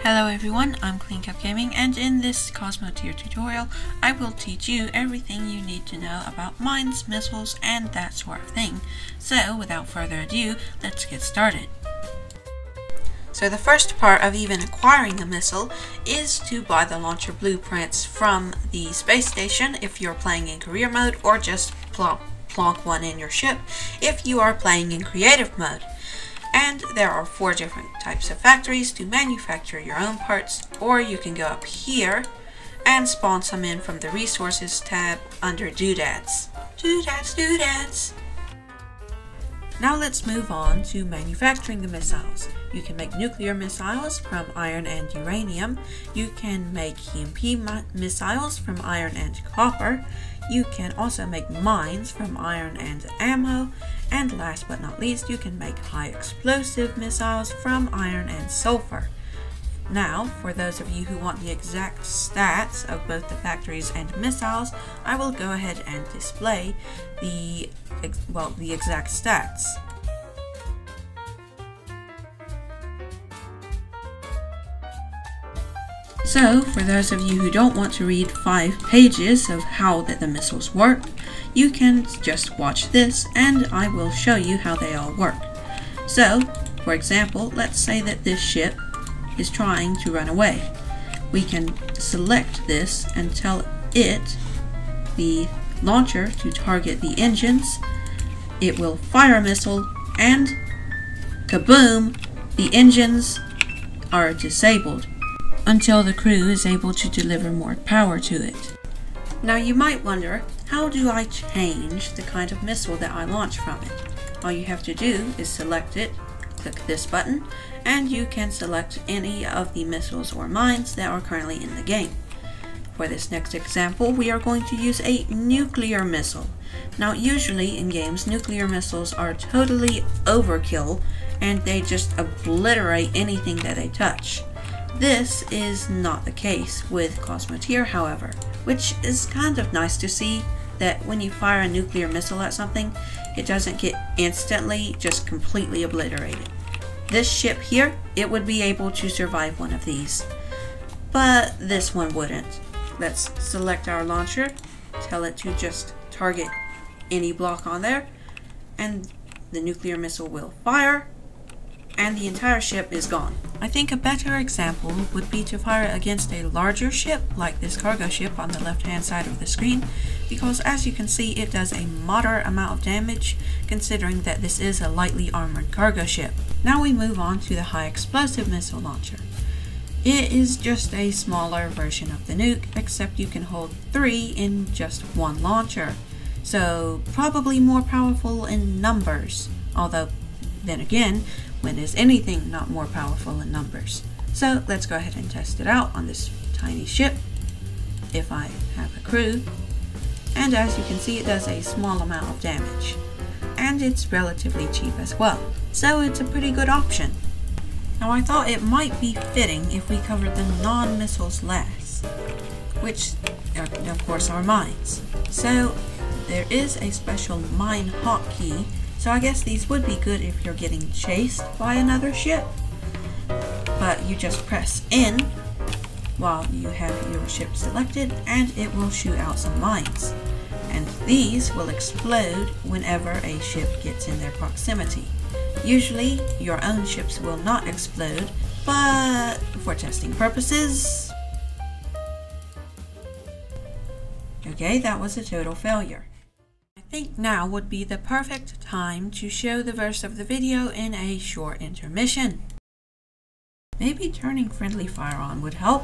Hello everyone, I'm CleanCap Gaming, and in this Cosmoteer tutorial, I will teach you everything you need to know about mines, missiles, and that sort of thing. So, without further ado, let's get started. So the first part of even acquiring a missile is to buy the launcher blueprints from the space station if you're playing in career mode, or just plonk one in your ship if you are playing in creative mode. And there are 4 different types of factories to manufacture your own parts, or you can go up here and spawn some in from the resources tab under doodads. Doodads! Now let's move on to manufacturing the missiles. You can make nuclear missiles from iron and uranium. You can make E.m.p missiles from iron and copper. You can also make mines from iron and ammo. And last but not least, you can make high explosive missiles from iron and sulfur. Now, for those of you who want the exact stats of both the factories and missiles, I will go ahead and display the exact stats. So, for those of you who don't want to read 5 pages of how the missiles work, you can just watch this and I will show you how they all work. So, for example, let's say that this ship is trying to run away. We can select this and tell it, the launcher, to target the engines. It will fire a missile and kaboom, the engines are disabled until the crew is able to deliver more power to it. Now you might wonder, how do I change the kind of missile that I launch from it? All you have to do is select it, click this button, and you can select any of the missiles or mines that are currently in the game. For this next example, we are going to use a nuclear missile. Now usually in games, nuclear missiles are totally overkill and they just obliterate anything that they touch. This is not the case with Cosmoteer, however, which is kind of nice to see that when you fire a nuclear missile at something, it doesn't get instantly just completely obliterated. This ship here, it would be able to survive one of these, but this one wouldn't. Let's select our launcher, tell it to just target any block on there, and the nuclear missile will fire, and the entire ship is gone. I think a better example would be to fire against a larger ship, like this cargo ship on the left hand side of the screen, because as you can see it does a moderate amount of damage considering that this is a lightly armored cargo ship. Now we move on to the high explosive missile launcher. It is just a smaller version of the NUKE, except you can hold 3 in just one launcher, so probably more powerful in numbers, although then again, when is anything not more powerful in numbers? So let's go ahead and test it out on this tiny ship, if I have a crew. And as you can see, it does a small amount of damage. And it's relatively cheap as well. So it's a pretty good option. Now I thought it might be fitting if we covered the non-missiles last, which of course are mines. So there is a special mine hotkey. So I guess these would be good if you're getting chased by another ship. But you just press in while you have your ship selected and it will shoot out some mines. And these will explode whenever a ship gets in their proximity. Usually your own ships will not explode, but for testing purposes... Okay, that was a total failure. I think now would be the perfect time to show the verse of the video in a short intermission. Maybe turning friendly fire on would help.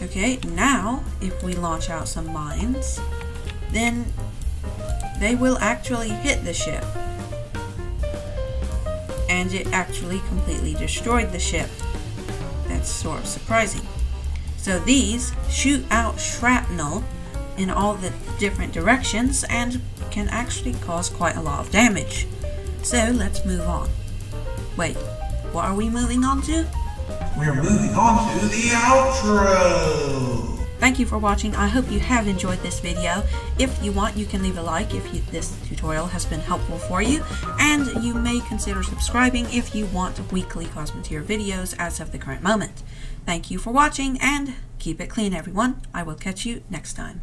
Okay, now if we launch out some mines, then they will actually hit the ship. And it actually completely destroyed the ship. That's sort of surprising. So these shoot out shrapnel in all the different directions and can actually cause quite a lot of damage. So let's move on. Wait, what are we moving on to? We're moving on to the outro! Thank you for watching. I hope you have enjoyed this video. If you want, you can leave a like if this tutorial has been helpful for you, and you may consider subscribing if you want weekly Cosmoteer videos as of the current moment. Thank you for watching, and keep it clean, everyone. I will catch you next time.